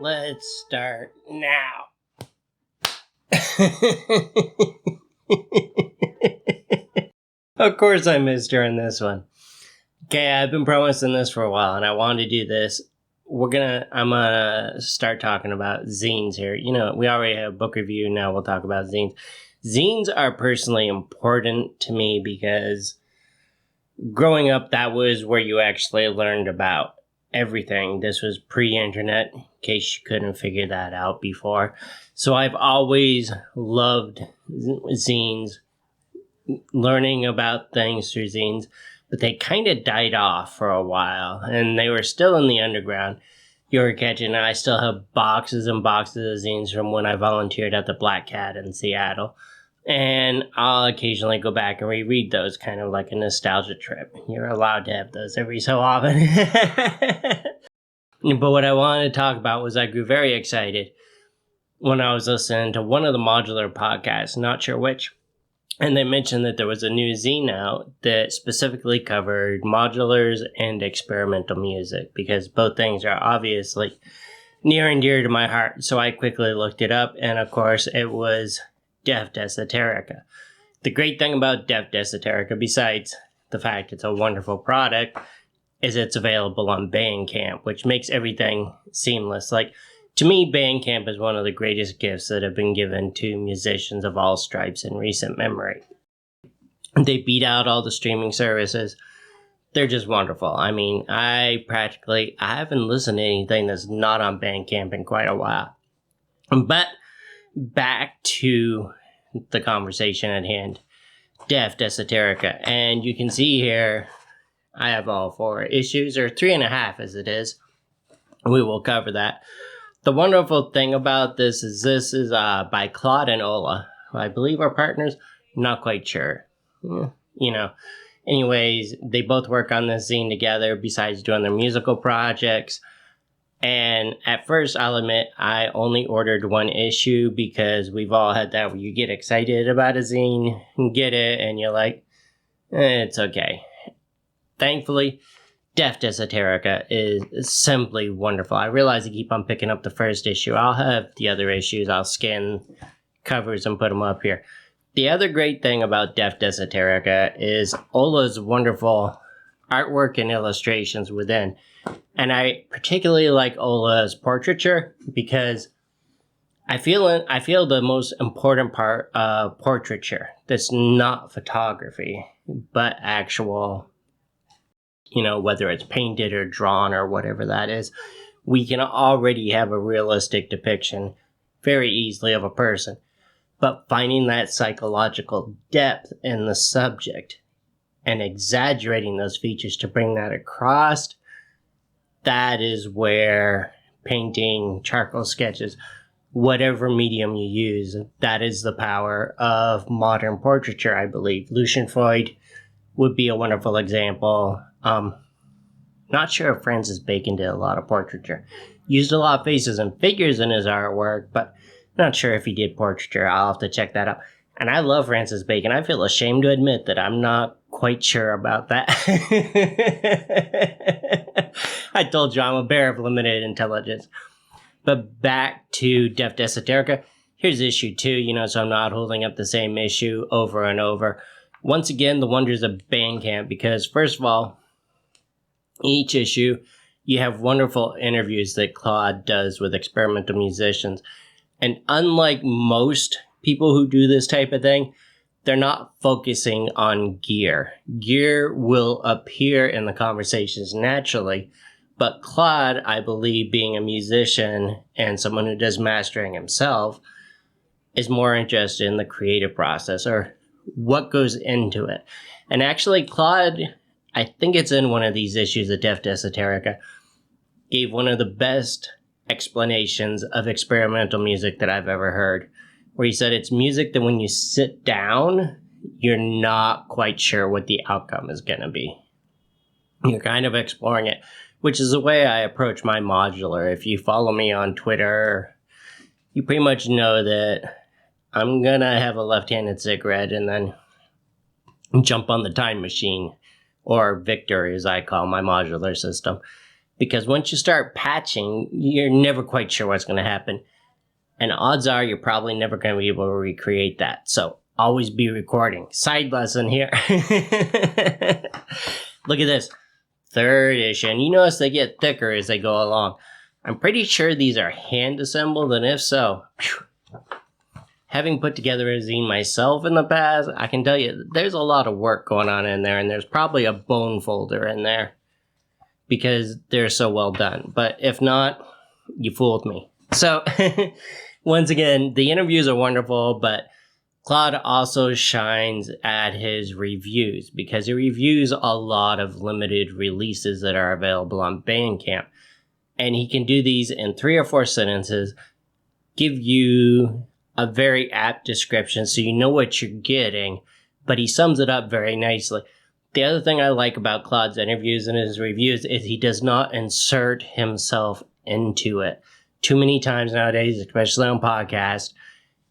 Let's start now. Of course I missed during this one. Okay, I've been promising this for a while and I wanted to do this. I'm gonna start talking about zines here. You know, we already have a book review, now we'll talk about zines. Zines are personally important to me because growing up, that was where you actually learned about everything. This was pre-internet, in case you couldn't figure that out before. So I've always loved zines, learning about things through zines, but they kind of died off for a while, and they were still in the underground. You were catching, I still have boxes and boxes of zines from when I volunteered at the Black Cat in Seattle. And I'll occasionally go back and reread those, kind of like a nostalgia trip. You're allowed to have those every so often. But what I wanted to talk about was I grew very excited when I was listening to one of the modular podcasts, not sure which, and they mentioned that there was a new zine out that specifically covered modulars and experimental music, because both things are obviously near and dear to my heart. So I quickly looked it up, and of course it was Deft Esoterica. The great thing about Deft Esoterica, besides the fact it's a wonderful product, is it's available on Bandcamp, which makes everything seamless. Like, to me, Bandcamp is one of the greatest gifts that have been given to musicians of all stripes in recent memory. They beat out all the streaming services. They're just wonderful. I mean, I haven't listened to anything that's not on Bandcamp in quite a while. But back to the conversation at hand, Deft Esoterica. And you can see here, I have all 4 issues, or 3.5 as it is. We will cover that. The wonderful thing about this is by Claude and Ola, who I believe are partners. Not quite sure. Anyways, they both work on this zine together besides doing their musical projects. And at first, I'll admit, I only ordered 1 issue because we've all had that where you get excited about a zine, and get it, and you're like, it's okay. Thankfully, Deft Esoterica is simply wonderful. I realize I keep on picking up the first issue. I'll have the other issues. I'll scan covers and put them up here. The other great thing about Deft Esoterica is Ola's wonderful artwork and illustrations within. And I particularly like Ola's portraiture because I feel the most important part of portraiture that's not photography, but actual, whether it's painted or drawn or whatever that is, we can already have a realistic depiction very easily of a person. But finding that psychological depth in the subject and exaggerating those features to bring that across, that is where painting, charcoal sketches, whatever medium you use, that is the power of modern portraiture, I believe. Lucian Freud would be a wonderful example. Not sure if Francis Bacon did a lot of portraiture. Used a lot of faces and figures in his artwork, but not sure if he did portraiture. I'll have to check that out. And I love Francis Bacon. I feel ashamed to admit that I'm not quite sure about that. I told you I'm a bear of limited intelligence. But back to Deft Esoterica. Here's issue 2, so I'm not holding up the same issue over and over. Once again, the wonders of Bandcamp, because first of all, each issue, you have wonderful interviews that Claude does with experimental musicians. And unlike most people who do this type of thing, they're not focusing on gear. Gear will appear in the conversations naturally, but Claude, I believe, being a musician and someone who does mastering himself, is more interested in the creative process or what goes into it. And actually, Claude, I think it's in one of these issues of Deft Esoterica, gave one of the best explanations of experimental music that I've ever heard, where he said it's music that when you sit down, you're not quite sure what the outcome is going to be. You're kind of exploring it, which is the way I approach my modular. If you follow me on Twitter, you pretty much know that I'm going to have a left-handed cigarette and then jump on the time machine, or Victor as I call my modular system, Because once you start patching, you're never quite sure what's going to happen. And odds are you're probably never going to be able to recreate that. So always be recording. Side lesson here. Look at this. 3rd issue. And you notice they get thicker as they go along. I'm pretty sure these are hand assembled, and if so, having put together a zine myself in the past, I can tell you there's a lot of work going on in there, and there's probably a bone folder in there because they're so well done. But if not, you fooled me. So, once again, the interviews are wonderful, but Claude also shines at his reviews because he reviews a lot of limited releases that are available on Bandcamp. And he can do these in 3 or 4 sentences, give you a very apt description so you know what you're getting, but he sums it up very nicely. The other thing I like about Claude's interviews and his reviews is he does not insert himself into it. Too many times nowadays, especially on podcasts,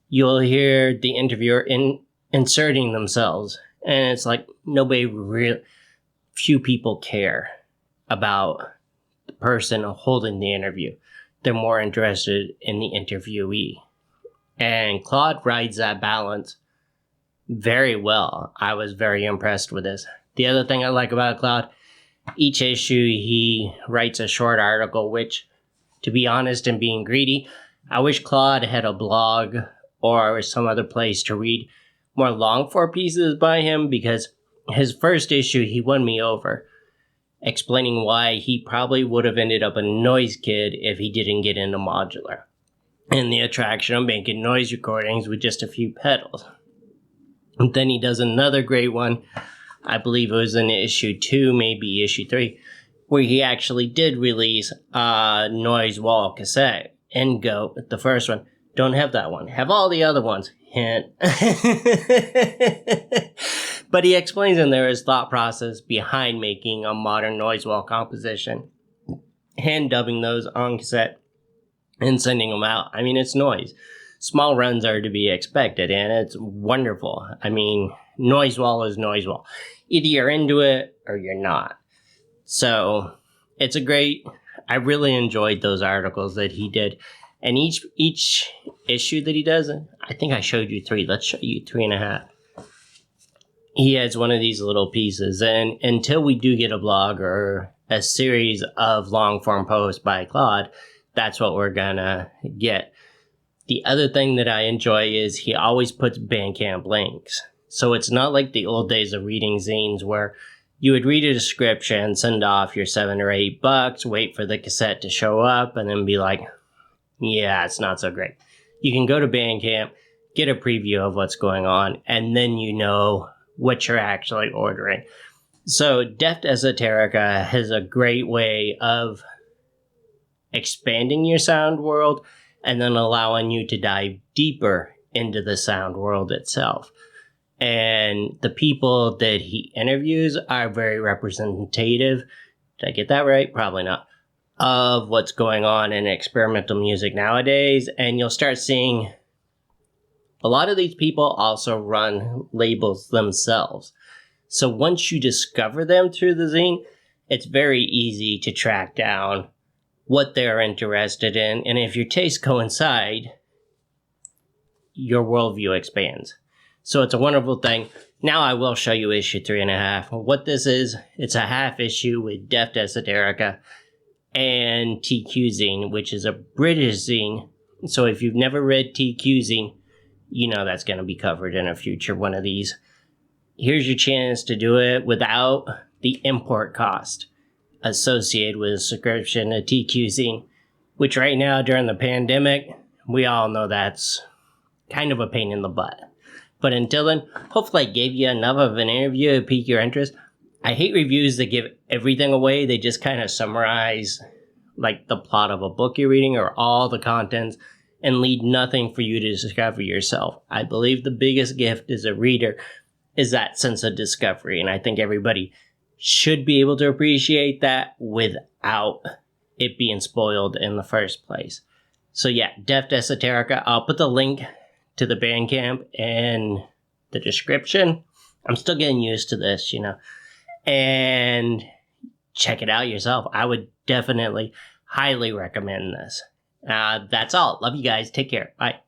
you'll hear the interviewer inserting themselves. And it's like few people care about the person holding the interview. They're more interested in the interviewee. And Claude rides that balance very well. I was very impressed with this. The other thing I like about Claude, each issue he writes a short article, which, to be honest and being greedy, I wish Claude had a blog or some other place to read more long-form pieces by him, because his first issue, he won me over, explaining why he probably would have ended up a noise kid if he didn't get into modular and the attraction of making noise recordings with just a few pedals. And then he does another great one, I believe it was in issue 2, maybe issue 3, where he actually did release a noise wall cassette. And go, the first one, don't have that one. Have all the other ones. Hint. But he explains in there his thought process behind making a modern noise wall composition. Hand dubbing those on cassette and sending them out. I mean, it's noise. Small runs are to be expected, and it's wonderful. I mean, noise wall is noise wall. Either you're into it or you're not. So, it's a great... I really enjoyed those articles that he did. And each issue that he does, I think I showed you 3. Let's show you 3.5. He has one of these little pieces. And until we do get a blog or a series of long-form posts by Claude, that's what we're gonna get. The other thing that I enjoy is he always puts Bandcamp links. So it's not like the old days of reading zines where you would read a description, send off your $7 or $8, wait for the cassette to show up, and then be like, yeah, it's not so great. You can go to Bandcamp, get a preview of what's going on, and then you know what you're actually ordering. So Deft Esoterica has a great way of expanding your sound world and then allowing you to dive deeper into the sound world itself. And the people that he interviews are very representative. Did I get that right? Probably not. Of what's going on in experimental music nowadays. And you'll start seeing a lot of these people also run labels themselves. So once you discover them through the zine, it's very easy to track down what they're interested in. And if your tastes coincide, your worldview expands. So it's a wonderful thing. Now I will show you issue 3.5. What this is, it's a half issue with Deft Esoterica and TQ Zine, which is a British zine. So if you've never read TQ Zine, you know that's going to be covered in a future one of these. Here's your chance to do it without the import cost associated with a subscription to TQ Zine, which right now during the pandemic, we all know that's kind of a pain in the butt. But until then, hopefully I gave you enough of an interview to pique your interest. I hate reviews that give everything away. They just kind of summarize like the plot of a book you're reading or all the contents and leave nothing for you to discover yourself. I believe the biggest gift as a reader is that sense of discovery. And I think everybody should be able to appreciate that without it being spoiled in the first place. So yeah, Deft Esoterica. I'll put the link to the Bandcamp in the description. I'm still getting used to this, you know. And check it out yourself. I would definitely highly recommend this. That's all. Love you guys. Take care. Bye.